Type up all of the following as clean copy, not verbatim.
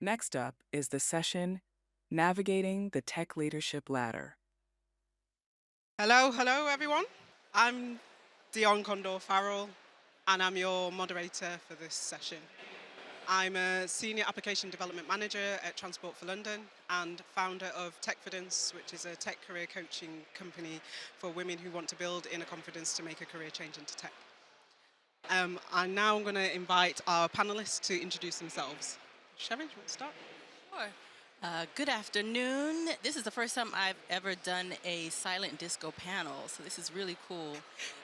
Next up is the session Navigating the Tech Leadership Ladder. Hello everyone. I'm Dion Condor Farrell, and I'm your moderator for this session. I'm a Senior Application Development Manager at Transport for London and founder of Techfidence, which is a tech career coaching company for women who want to build inner confidence to make a career change into tech. And now I'm going to invite our panelists to introduce themselves. Sherry, do you want to start? Sure. Good afternoon. This is the first time I've ever done a silent disco panel, so this is really cool.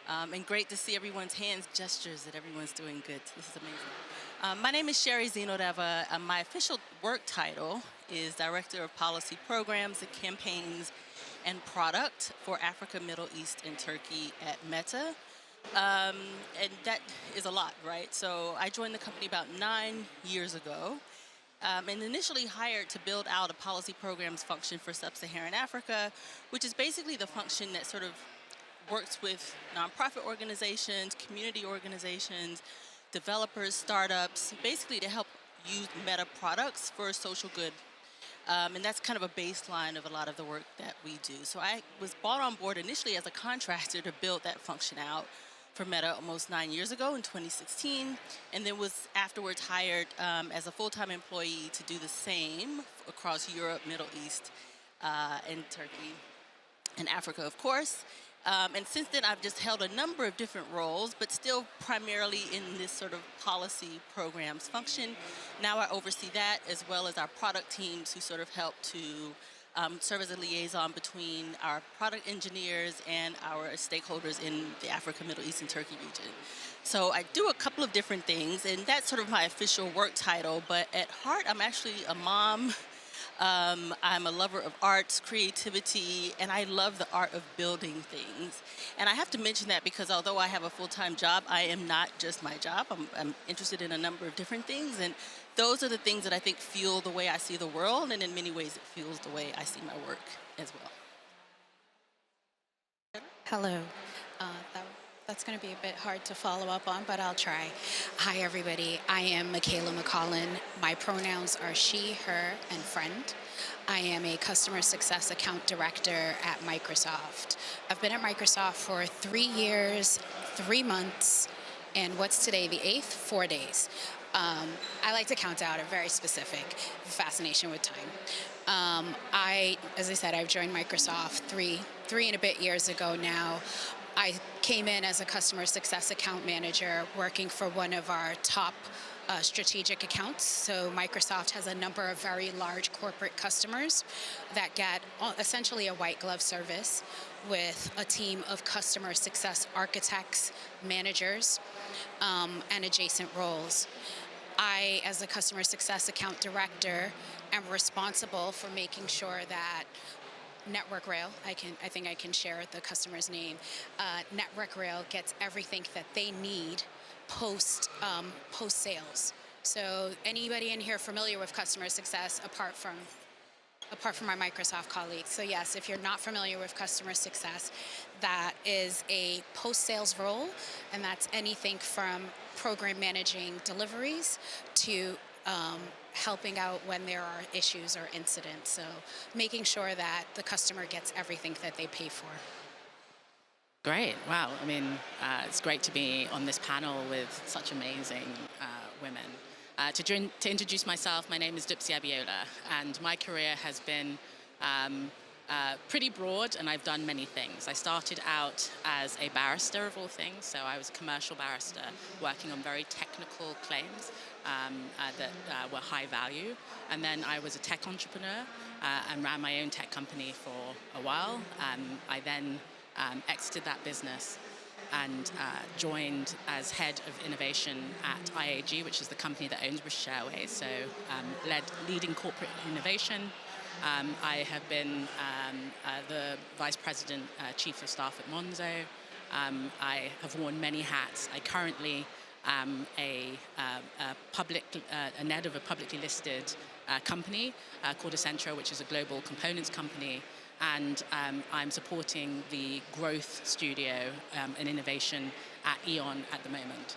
And great to see everyone's hands gestures that everyone's doing good. This is amazing. My name is Sherry Zinodeva. My official work title is Director of Policy Programs and Campaigns and Product for Africa, Middle East, and Turkey at Meta. And that is a lot, right? So I joined the company about 9 years ago. And initially hired to build out a policy programs function for sub-Saharan Africa, which is basically the function that sort of works with nonprofit organizations, community organizations, developers, startups, basically to help use meta products for social good. And that's kind of a baseline of a lot of the work that we do. So I was brought on board initially as a contractor to build that function out for Meta almost 9 years ago in 2016, and then was afterwards hired as a full-time employee to do the same across Europe, Middle East, and Turkey, and Africa, of course. And since then, I've just held a number of different roles, but still primarily in this sort of policy programs function. Now I oversee that, as well as our product teams who sort of help to serve as a liaison between our product engineers and our stakeholders in the Africa, Middle East, and Turkey region. So I do a couple of different things, and that's sort of my official work title, but at heart, I'm actually a mom. I'm a lover of arts, creativity, and I love the art of building things. And I have to mention that because although I have a full-time job, I am not just my job. I'm interested in a number of different things, and those are the things that I think fuel the way I see the world, and in many ways it fuels the way I see my work as well. Hello. Uh, that, that's going to be a bit hard to follow up on, but I'll try. Hi, everybody. I am Michaela McCollin. My pronouns are she, her, and friend. I am a customer success account director at Microsoft. I've been at Microsoft for 3 years, 3 months, and what's today, the 8th? 4 days. I like to count out. I'm very specific. Fascination with time. As I said, I've joined Microsoft three and a bit years ago now. I came in as a customer success account manager working for one of our top strategic accounts. So Microsoft has a number of very large corporate customers that get essentially a white glove service with a team of customer success architects, managers, and adjacent roles. I, as a customer success account director, am responsible for making sure that Network Rail, I think I can share the customer's name. Network Rail gets everything that they need post sales. So anybody in here familiar with customer success apart from my Microsoft colleagues? So yes, if you're not familiar with customer success, that is a post-sales role, and that's anything from program managing deliveries to helping out when there are issues or incidents. So making sure that the customer gets everything that they pay for. Great. Wow. I mean, it's great to be on this panel with such amazing women. To introduce myself, my name is Dupsy Abiola, and my career has been pretty broad, and I've done many things. I started out as a barrister, of all things, so I was a commercial barrister working on very technical claims that were high value. And then I was a tech entrepreneur and ran my own tech company for a while. I then exited that business and joined as head of innovation at IAG, which is the company that owns British Airways, so leading corporate innovation. I have been the Vice President, Chief of Staff at Monzo. I have worn many hats. I currently am a NED of a publicly listed company called Accenture, which is a global components company. And I'm supporting the growth studio and innovation at E.ON at the moment.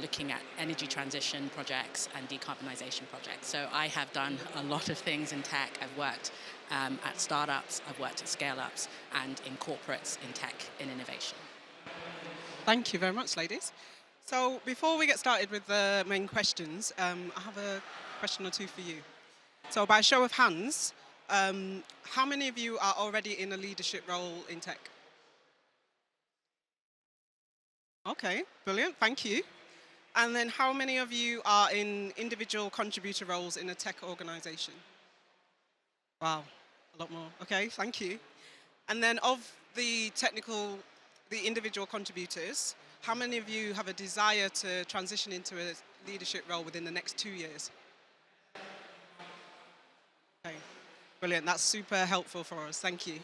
looking at energy transition projects and decarbonization projects. So I have done a lot of things in tech. I've worked at startups, I've worked at scale-ups, and in corporates in tech, in innovation. Thank you very much, ladies. So before we get started with the main questions, I have a question or two for you. So by show of hands, how many of you are already in a leadership role in tech? Okay, brilliant, thank you. And then how many of you are in individual contributor roles in a tech organization? Wow, a lot more. Okay, thank you. And then of the individual contributors, how many of you have a desire to transition into a leadership role within the next 2 years? Okay, brilliant. That's super helpful for us. Thank you.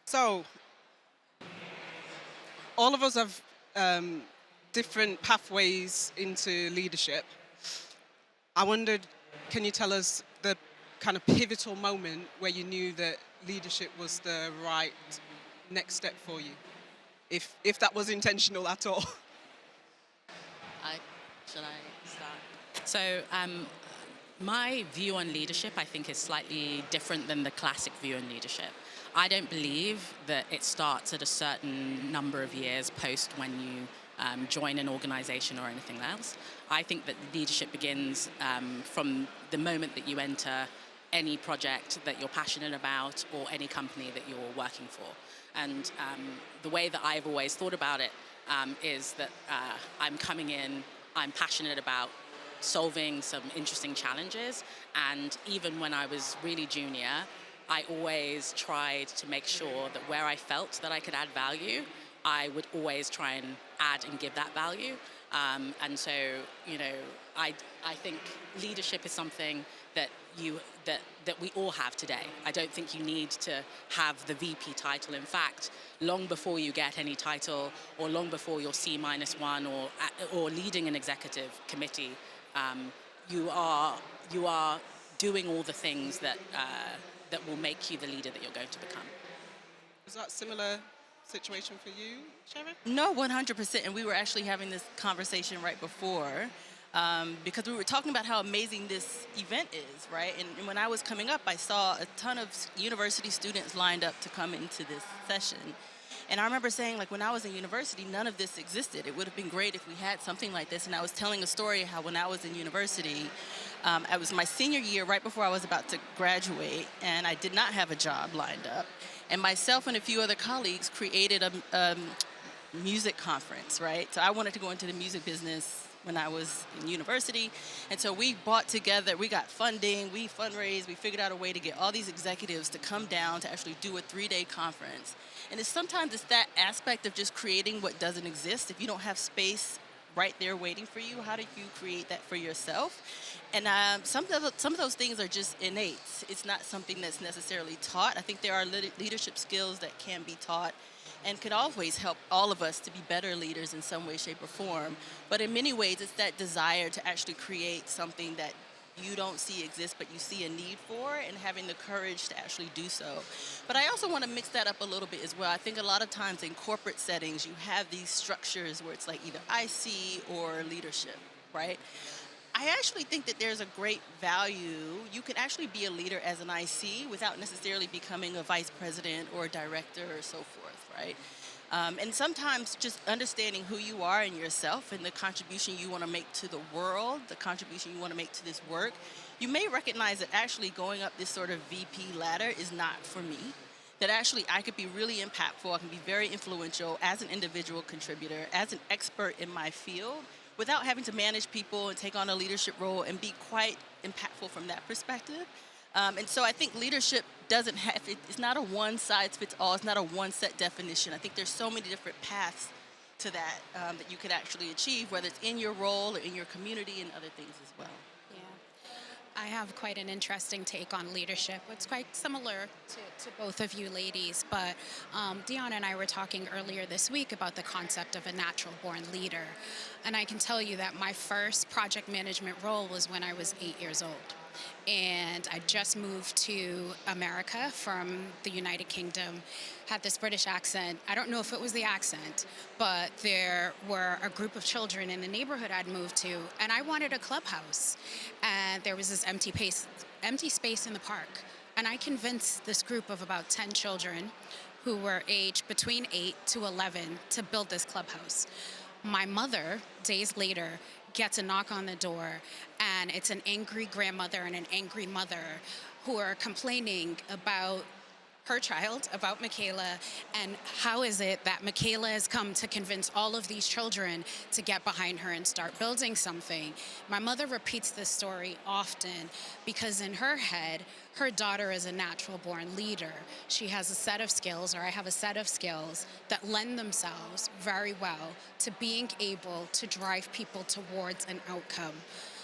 So, all of us have different pathways into leadership. I wondered, can you tell us the kind of pivotal moment where you knew that leadership was the right next step for you? If that was intentional at all. Should I start? So my view on leadership, I think, is slightly different than the classic view on leadership. I don't believe that it starts at a certain number of years post when you join an organization or anything else. I think that leadership begins from the moment that you enter any project that you're passionate about or any company that you're working for. And the way that I've always thought about it is that I'm coming in, I'm passionate about solving some interesting challenges, and even when I was really junior, I always tried to make sure that where I felt that I could add value, I would always try and add and give that value. And so, I think leadership is something that we all have today. I don't think you need to have the VP title. In fact, long before you get any title, or long before you're C-1 or leading an executive committee, you are doing all the things that will make you the leader that you're going to become. Is that a similar situation for you, Sharon? No, 100%. And we were actually having this conversation right before because we were talking about how amazing this event is, right? And when I was coming up, I saw a ton of university students lined up to come into this session. And I remember saying, like, when I was in university, none of this existed. It would have been great if we had something like this. And I was telling a story how when I was in university, it was my senior year, right before I was about to graduate, and I did not have a job lined up. And myself and a few other colleagues created a music conference, right? So I wanted to go into the music business when I was in university. And so we brought together, we got funding, we fundraised, we figured out a way to get all these executives to come down to actually do a 3-day conference. And sometimes it's that aspect of just creating what doesn't exist. If you don't have space right there waiting for you, how do you create that for yourself? And some of those things are just innate. It's not something that's necessarily taught. I think there are leadership skills that can be taught and could always help all of us to be better leaders in some way, shape, or form. But in many ways, it's that desire to actually create something that you don't see exist, but you see a need for, and having the courage to actually do so. But I also want to mix that up a little bit as well. I think a lot of times in corporate settings, you have these structures where it's like either IC or leadership, right? I actually think that there's a great value. You can actually be a leader as an IC without necessarily becoming a vice president or a director or so forth, right? And sometimes just understanding who you are and yourself and the contribution you want to make to the world, the contribution you want to make to this work, you may recognize that actually going up this sort of VP ladder is not for me. That actually I could be really impactful, I can be very influential as an individual contributor, as an expert in my field, without having to manage people and take on a leadership role and be quite impactful from that perspective. And so I think leadership doesn't have, it's not a one-size-fits-all, it's not a one-set definition. I think there's so many different paths to that that you could actually achieve, whether it's in your role or in your community and other things as well. I have quite an interesting take on leadership. It's quite similar to both of you ladies, but Deanna and I were talking earlier this week about the concept of a natural born leader. And I can tell you that my first project management role was when I was 8 years old. And I just moved to America from the United Kingdom, had this British accent. I don't know if it was the accent, but there were a group of children in the neighborhood I'd moved to, and I wanted a clubhouse. And there was this empty space in the park. And I convinced this group of about 10 children who were aged between 8 to 11 to build this clubhouse. My mother, days later, gets a knock on the door, and it's an angry grandmother and an angry mother who are complaining about her child, about Michaela, and how is it that Michaela has come to convince all of these children to get behind her and start building something. My mother repeats this story often because in her head, her daughter is a natural born leader. She has a set of skills, or I have a set of skills, that lend themselves very well to being able to drive people towards an outcome.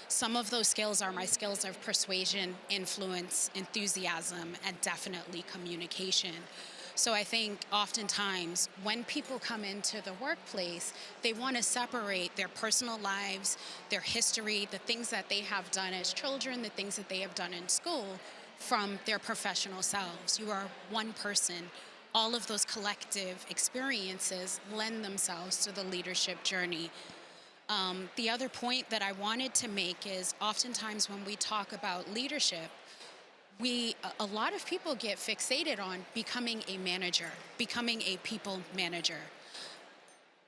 Some of those skills are my skills of persuasion, influence, enthusiasm, and definitely communication. So I think oftentimes when people come into the workplace, they want to separate their personal lives, their history, the things that they have done as children, the things that they have done in school, from their professional selves. You are one person. All of those collective experiences lend themselves to the leadership journey. The other point that I wanted to make is oftentimes when we talk about leadership, a lot of people get fixated on becoming a manager, becoming a people manager.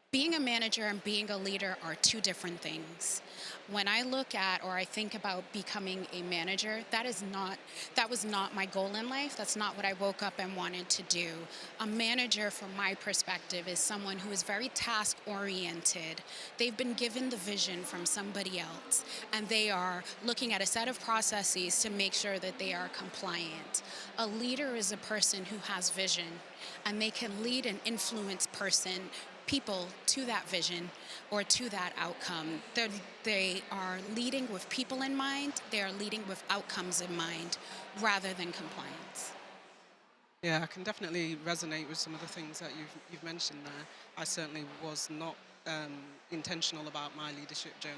Being a manager and being a leader are two different things. When I look at or I think about becoming a manager, that was not my goal in life. That's not what I woke up and wanted to do. A manager, from my perspective, is someone who is very task-oriented. They've been given the vision from somebody else, and they are looking at a set of processes to make sure that they are compliant. A leader is a person who has vision, and they can lead and influence people to that vision or to that outcome. They are leading with people in mind. They are leading with outcomes in mind rather than compliance. Yeah, I can definitely resonate with some of the things that you've mentioned there. I certainly was not intentional about my leadership journey,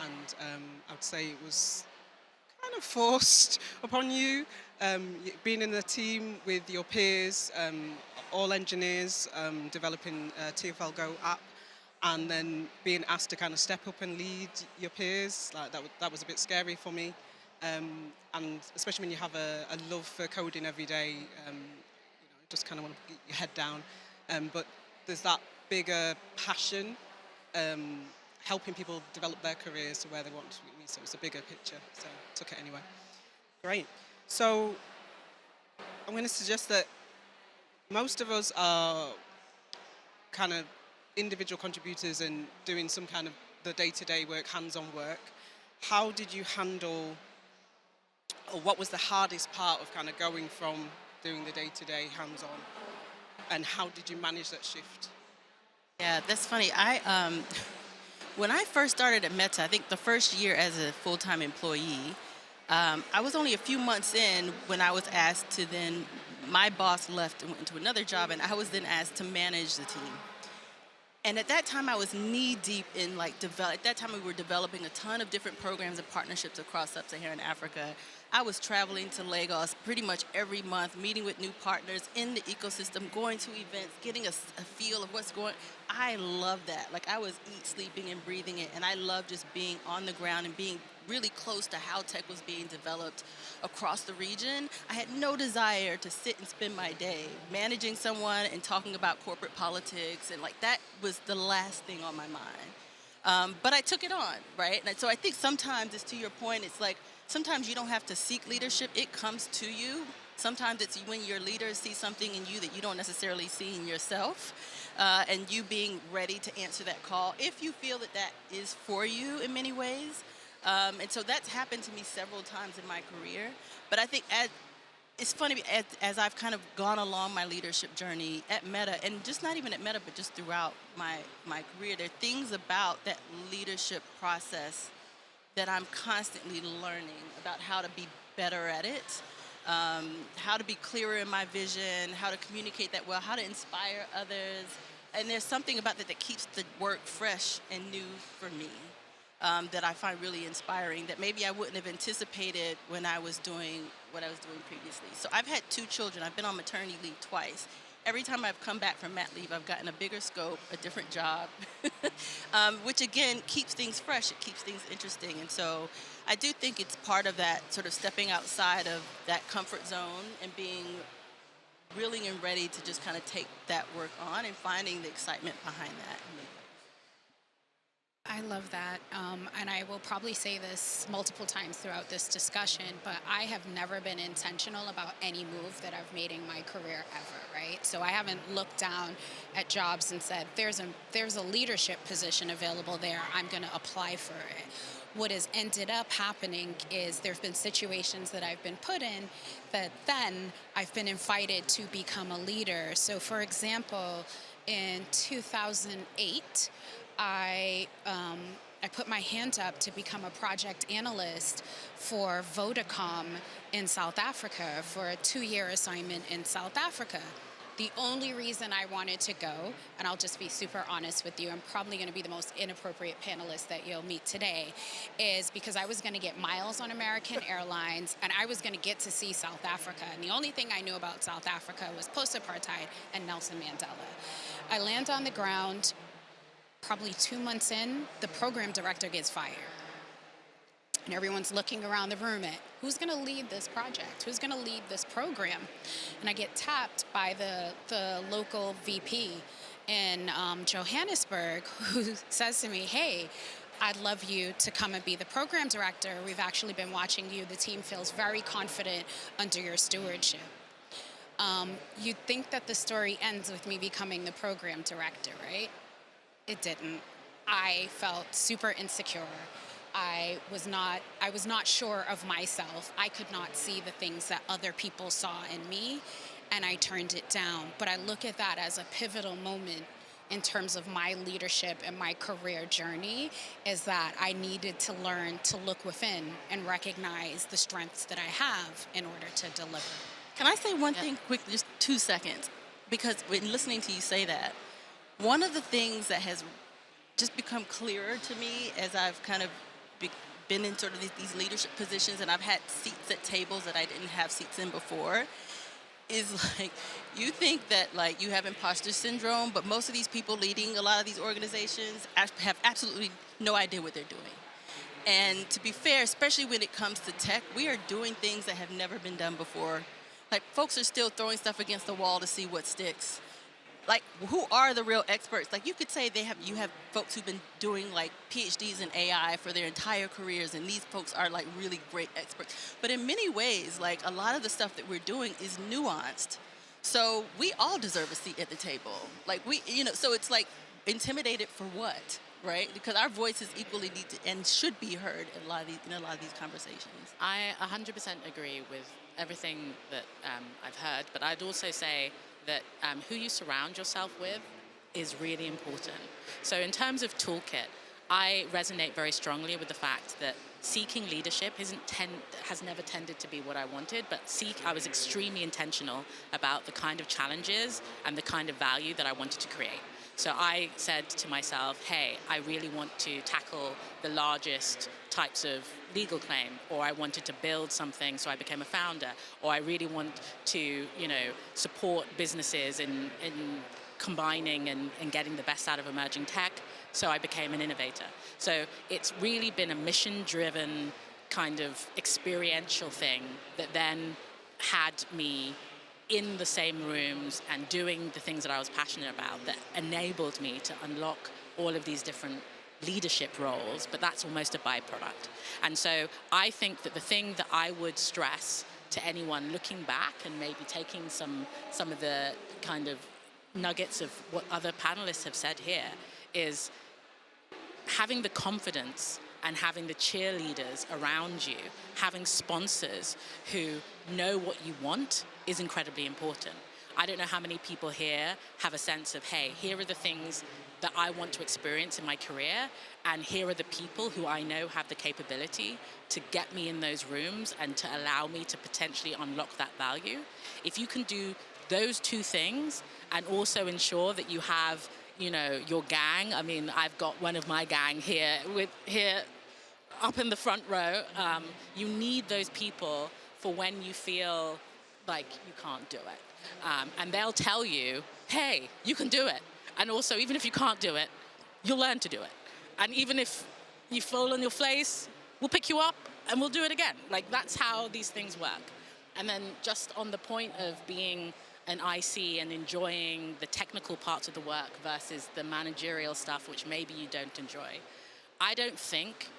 and I would say it was kind of forced upon you. Being in a team with your peers, all engineers, developing a TFL Go app, and then being asked to kind of step up and lead your peers, like that was a bit scary for me. And especially when you have a love for coding every day, just kind of want to get your head down. But there's that bigger passion, helping people develop their careers to where they want to be. So it's a bigger picture. So I took it anyway. Great. So I'm going to suggest that most of us are kind of individual contributors and doing some kind of the day-to-day work, hands-on work. How did you handle, or what was the hardest part of kind of going from doing the day-to-day hands-on, and how did you manage that shift? Yeah, that's funny. When I first started at Meta, I think the first year as a full-time employee, I was only a few months in when I was asked to then, my boss left and went into another job, and I was then asked to manage the team. And at that time, I was knee-deep in at that time we were developing a ton of different programs and partnerships across sub-Saharan Africa. I was traveling to Lagos pretty much every month, meeting with new partners in the ecosystem, going to events, getting a feel of what's going on. I love that. I was sleeping and breathing it, and I love just being on the ground and being really close to how tech was being developed across the region. I had no desire to sit and spend my day managing someone and talking about corporate politics, and that was the last thing on my mind. But I took it on, right? And so I think sometimes it's to your point, it's sometimes you don't have to seek leadership, it comes to you. Sometimes it's when your leaders see something in you that you don't necessarily see in yourself, and you being ready to answer that call if you feel that that is for you in many ways. And so that's happened to me several times in my career. But I think it's funny, as I've kind of gone along my leadership journey at Meta, and just not even at Meta, but just throughout my career, there are things about that leadership process that I'm constantly learning about how to be better at it, how to be clearer in my vision, how to communicate that well, how to inspire others, And there's something about that that keeps the work fresh and new for me, that I find really inspiring, that maybe I wouldn't have anticipated when I was doing what I was doing previously. So I've had 2 children. I've been on maternity leave twice. Every time I've come back from mat leave, I've gotten a bigger scope, a different job, which again keeps things fresh. It keeps things interesting. And so I do think it's part of that sort of stepping outside of that comfort zone and being willing and ready to just kind of take that work on and finding the excitement behind that. I love that. And I will probably say this multiple times throughout this discussion, but I have never been intentional about any move that I've made in my career ever, right? So I haven't looked down at jobs and said, there's a leadership position available there. I'm going to apply for it. What has ended up happening is there've been situations that I've been put in that then I've been invited to become a leader. So for example, in 2008, I put my hand up to become a project analyst for Vodacom in South Africa for a 2-year assignment in South Africa. The only reason I wanted to go, and I'll just be super honest with you, I'm probably going to be the most inappropriate panelist that you'll meet today, is because I was going to get miles on American Airlines and I was going to get to see South Africa. And the only thing I knew about South Africa was post-apartheid and Nelson Mandela. I land on the ground. Probably 2 months in, the program director gets fired. And everyone's looking around the room at who's going to lead this project? Who's going to lead this program? And I get tapped by the local VP in Johannesburg who says to me, hey, I'd love you to come and be the program director. We've actually been watching you. The team feels very confident under your stewardship. You'd think that the story ends with me becoming the program director, right? It didn't. I felt super insecure. I was not sure of myself. I could not see the things that other people saw in me, and I turned it down. But I look at that as a pivotal moment in terms of my leadership and my career journey, is that I needed to learn to look within and recognize the strengths that I have in order to deliver. Can I say one thing quick, just 2 seconds? Because when listening to you say that, one of the things that has just become clearer to me as I've kind of been in sort of these leadership positions and I've had seats at tables that I didn't have seats in before is like, you think that like you have imposter syndrome, but most of these people leading a lot of these organizations have absolutely no idea what they're doing. And to be fair, especially when it comes to tech, we are doing things that have never been done before. Like folks are still throwing stuff against the wall to see what sticks. Like, who are the real experts? Like, you could say you have folks who've been doing like PhDs in AI for their entire careers, and these folks are like really great experts. But in many ways, like a lot of the stuff that we're doing is nuanced. So we all deserve a seat at the table. Like so it's like intimidated for what, right? Because our voices equally need to and should be heard in a lot of these conversations. I 100% agree with everything that I've heard, but I'd also say that who you surround yourself with is really important. So in terms of toolkit, I resonate very strongly with the fact that seeking leadership has never tended to be what I wanted, but I was extremely intentional about the kind of challenges and the kind of value that I wanted to create. So I said to myself, hey, I really want to tackle the largest types of legal claim, or I wanted to build something, so I became a founder, or I really want to, support businesses in combining and getting the best out of emerging tech, so I became an innovator. So it's really been a mission-driven kind of experiential thing that then had me in the same rooms and doing the things that I was passionate about that enabled me to unlock all of these different leadership roles, but that's almost a byproduct. And so I think that the thing that I would stress to anyone looking back and maybe taking some of the kind of nuggets of what other panelists have said here is having the confidence and having the cheerleaders around you, having sponsors who know what you want is incredibly important. I don't know how many people here have a sense of, hey, here are the things that I want to experience in my career, and here are the people who I know have the capability to get me in those rooms and to allow me to potentially unlock that value. If you can do those two things and also ensure that you have you know, your gang. I mean, I've got one of my gang here up in the front row. You need those people for when you feel like you can't do it. And they'll tell you, hey, you can do it. And also, even if you can't do it, you'll learn to do it. And even if you fall on your face, we'll pick you up and we'll do it again. Like, that's how these things work. And then just on the point of being an IC and enjoying the technical parts of the work versus the managerial stuff, which maybe you don't enjoy, I don't think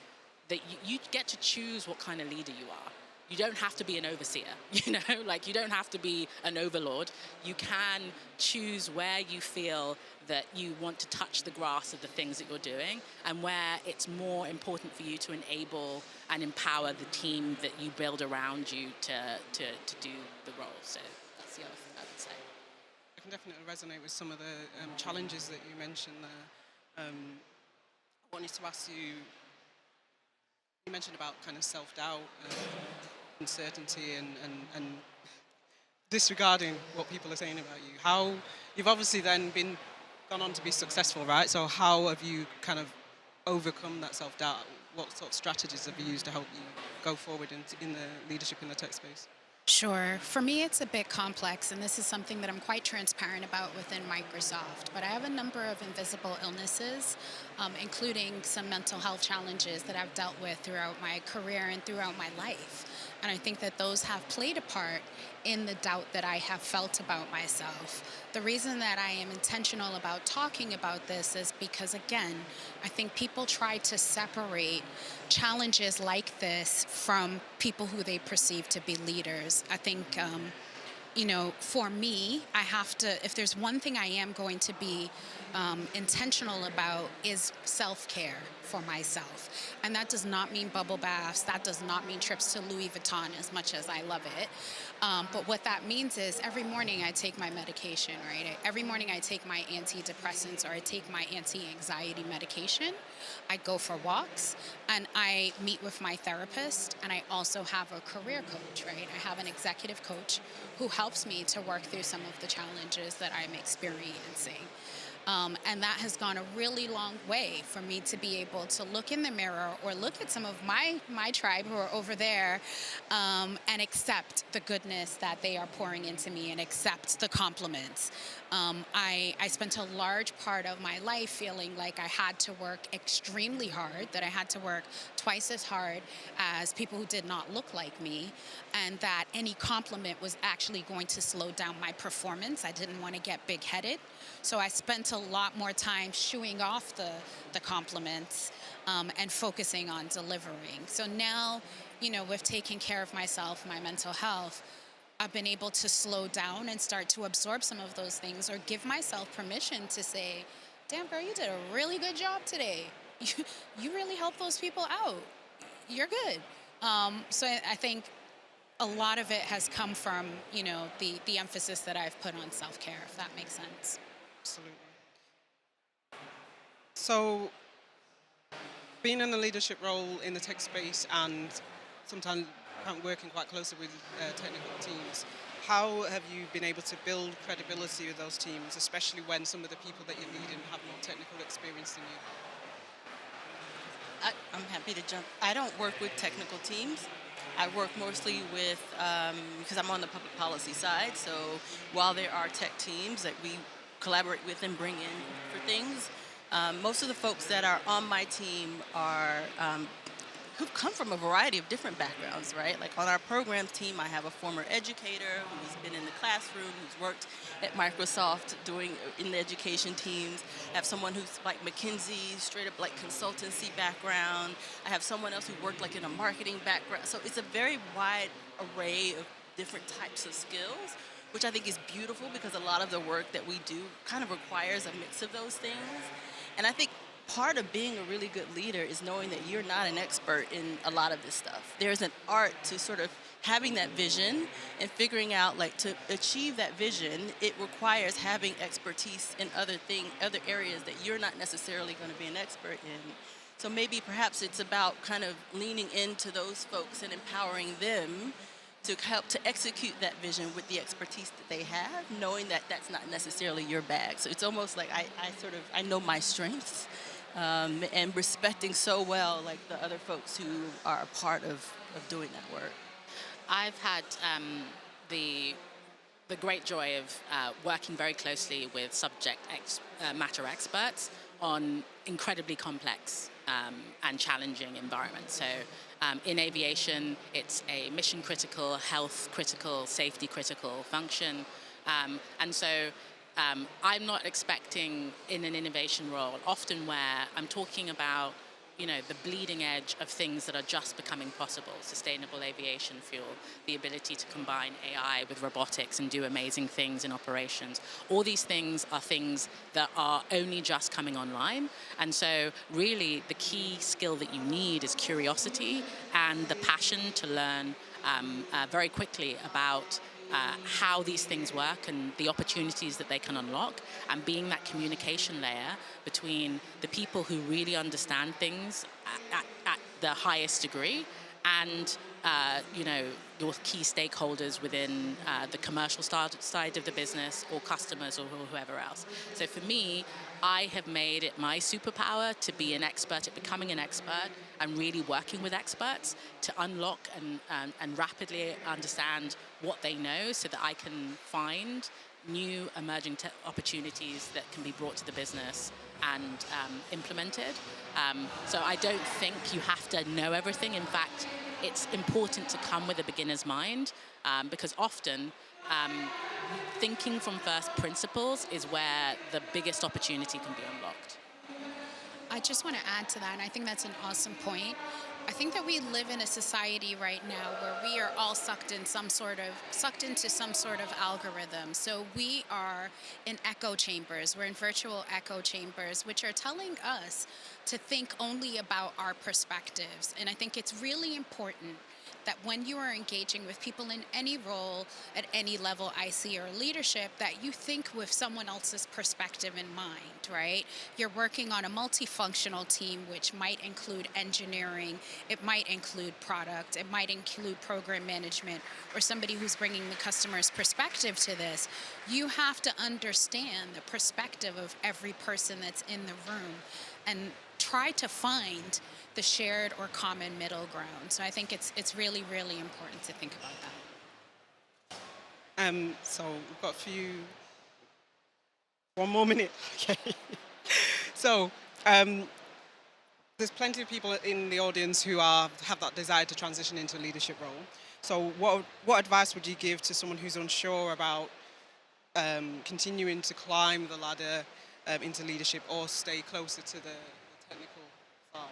that you get to choose what kind of leader you are. You don't have to be an overseer, you know, like you don't have to be an overlord. You can choose where you feel that you want to touch the grass of the things that you're doing and where it's more important for you to enable and empower the team that you build around you to do the role. So that's the other thing I would say. I can definitely resonate with some of the challenges that you mentioned there. I wanted to ask you, you mentioned about kind of self-doubt, uncertainty and disregarding what people are saying about you. How you've obviously then gone on to be successful, right? So how have you kind of overcome that self-doubt? What sort of strategies have you used to help you go forward in the leadership in the tech space? Sure. For me, it's a bit complex, and this is something that I'm quite transparent about within Microsoft. But I have a number of invisible illnesses, including some mental health challenges that I've dealt with throughout my career and throughout my life. And I think that those have played a part in the doubt that I have felt about myself. The reason that I am intentional about talking about this is because, again, I think people try to separate challenges like this from people who they perceive to be leaders. I think, for me, I have to, if there's one thing I am going to be intentional about is self-care for myself. And that does not mean bubble baths. That does not mean trips to Louis Vuitton, as much as I love it. But what that means is every morning I take my medication, right? Every morning I take my antidepressants or I take my anti-anxiety medication. I go for walks and I meet with my therapist, and I also have a career coach, right? I have an executive coach who helps me to work through some of the challenges that I'm experiencing. And that has gone a really long way for me to be able to look in the mirror or look at some of my tribe who are over there and accept the goodness that they are pouring into me and accept the compliments. I spent a large part of my life feeling like I had to work extremely hard, that I had to work twice as hard as people who did not look like me, and that any compliment was actually going to slow down my performance. I didn't want to get big-headed. So I spent a lot more time shooing off the compliments and focusing on delivering. So now, with taking care of myself, my mental health, I've been able to slow down and start to absorb some of those things or give myself permission to say, damn, girl, you did a really good job today. You really helped those people out. You're good. So I think a lot of it has come from, the emphasis that I've put on self-care, if that makes sense. Absolutely. So, being in a leadership role in the tech space and sometimes working quite closely with technical teams, how have you been able to build credibility with those teams, especially when some of the people that you're leading have more technical experience than you? I'm happy to jump. I don't work with technical teams. I work mostly with, because I'm on the public policy side, so while there are tech teams that we collaborate with and bring in for things, most of the folks that are on my team are who've come from a variety of different backgrounds, right? Like on our programs team, I have a former educator who's been in the classroom, who's worked at Microsoft in the education teams. I have someone who's like McKinsey, straight up like consultancy background. I have someone else who worked like in a marketing background. So it's a very wide array of different types of skills, which I think is beautiful because a lot of the work that we do kind of requires a mix of those things. And I think part of being a really good leader is knowing that you're not an expert in a lot of this stuff. There's an art to sort of having that vision and figuring out, like, to achieve that vision, it requires having expertise in other areas that you're not necessarily going to be an expert in. So maybe perhaps it's about kind of leaning into those folks and empowering them to help to execute that vision with the expertise that they have, knowing that that's not necessarily your bag. So it's almost like I know my strengths, and respecting so well like the other folks who are a part of doing that work. I've had the the great joy of working very closely with matter experts on incredibly complex and challenging environments. So in aviation, it's a mission critical, health critical, safety critical function. And so I'm not expecting in an innovation role, often where I'm talking about the bleeding edge of things that are just becoming possible, sustainable aviation fuel, the ability to combine AI with robotics and do amazing things in operations. All these things are things that are only just coming online. And so really the key skill that you need is curiosity and the passion to learn very quickly about how these things work and the opportunities that they can unlock, and being that communication layer between the people who really understand things at the highest degree and your key stakeholders within the commercial side of the business, or customers, or whoever else. So for me, I have made it my superpower to be an expert at becoming an expert and really working with experts to unlock and rapidly understand what they know, so that I can find new emerging opportunities that can be brought to the business and implemented. So I don't think you have to know everything. In fact, it's important to come with a beginner's mind, because often thinking from first principles is where the biggest opportunity can be unlocked. I just want to add to that, and I think that's an awesome point. I think that we live in a society right now where we are all sucked into some sort of algorithm. So we are in echo chambers. We're in virtual echo chambers, which are telling us to think only about our perspectives. And I think it's really important that when you are engaging with people in any role at any level, IC or leadership, that you think with someone else's perspective in mind, right? You're working on a multifunctional team, which might include engineering, it might include product, it might include program management, or somebody who's bringing the customer's perspective to this. You have to understand the perspective of every person that's in the room and try to find the shared or common middle ground. So I think it's really, really important to think about that. So we've got one more minute. Okay. So there's plenty of people in the audience who have that desire to transition into a leadership role. So what advice would you give to someone who's unsure about continuing to climb the ladder into leadership, or stay closer to the technical side?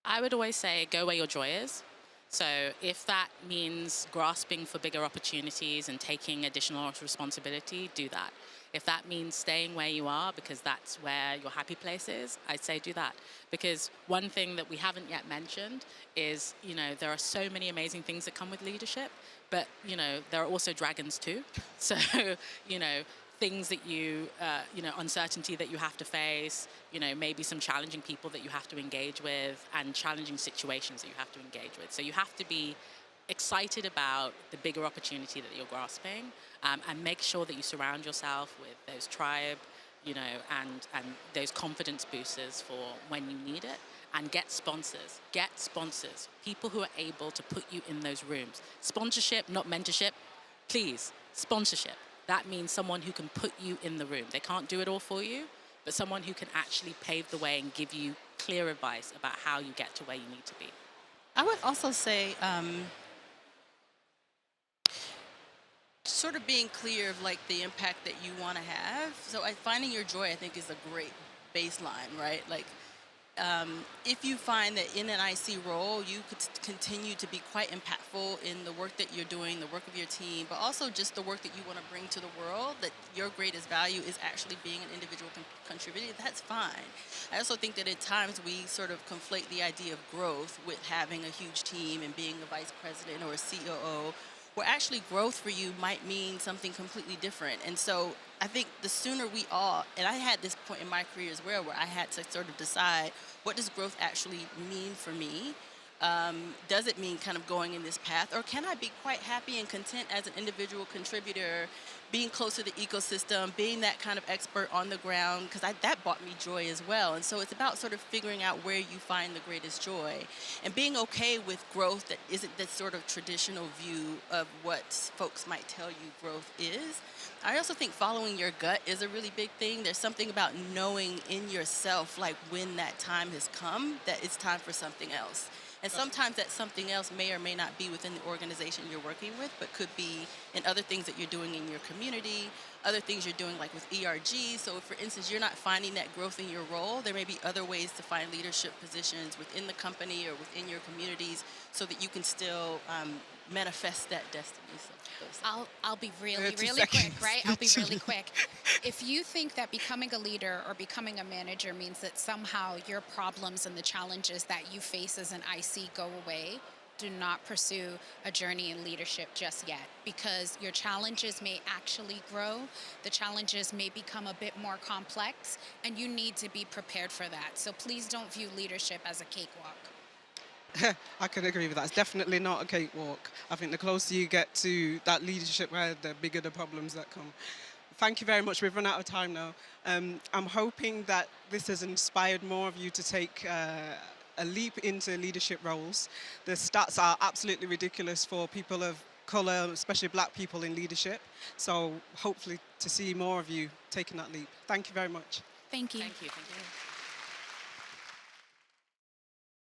I would always say go where your joy is. So if that means grasping for bigger opportunities and taking additional responsibility, do that. If that means staying where you are because that's where your happy place is, I'd say do that. Because one thing that we haven't yet mentioned is, there are so many amazing things that come with leadership, but, there are also dragons too. So, things that uncertainty that you have to face, maybe some challenging people that you have to engage with, and challenging situations that you have to engage with. So you have to be excited about the bigger opportunity that you're grasping, and make sure that you surround yourself with those tribe, and those confidence boosters for when you need it. And get sponsors. People who are able to put you in those rooms. Sponsorship, not mentorship. Please, sponsorship. That means someone who can put you in the room. They can't do it all for you, but someone who can actually pave the way and give you clear advice about how you get to where you need to be. I would also say sort of being clear of like the impact that you want to have. So finding your joy, I think, is a great baseline, right? Like if you find that in an IC role, you could continue to be quite impactful in the work that you're doing, the work of your team, but also just the work that you want to bring to the world, that your greatest value is actually being an individual contributor, that's fine. I also think that at times we sort of conflate the idea of growth with having a huge team and being a vice president or a COO, where actually growth for you might mean something completely different. And so I think the sooner we all, and I had this point in my career as well, where I had to sort of decide, what does growth actually mean for me? Does it mean kind of going in this path, or can I be quite happy and content as an individual contributor, being close to the ecosystem, being that kind of expert on the ground? Because that brought me joy as well. And so it's about sort of figuring out where you find the greatest joy, and being okay with growth that isn't this sort of traditional view of what folks might tell you growth is. I also think following your gut is a really big thing. There's something about knowing in yourself, like when that time has come, that it's time for something else. And sometimes that something else may or may not be within the organization you're working with, but could be in other things that you're doing in your community, other things you're doing like with ERG. So if, for instance, you're not finding that growth in your role, there may be other ways to find leadership positions within the company or within your communities so that you can still manifest that destiny. So I'll be 30 really quick, seconds, right? I'll be really literally. quick. If you think that becoming a leader or becoming a manager means that somehow your problems and the challenges that you face as an IC go away, do not pursue a journey in leadership just yet, because your challenges may actually grow. The challenges may become a bit more complex, and you need to be prepared for that. So please don't view leadership as a cakewalk. I can agree with that. It's definitely not a cakewalk. I think the closer you get to that leadership, the bigger the problems that come. Thank you very much. We've run out of time now. I'm hoping that this has inspired more of you to take a leap into leadership roles. The stats are absolutely ridiculous for people of colour, especially black people in leadership. So hopefully to see more of you taking that leap. Thank you very much. Thank you. Thank you. Thank you.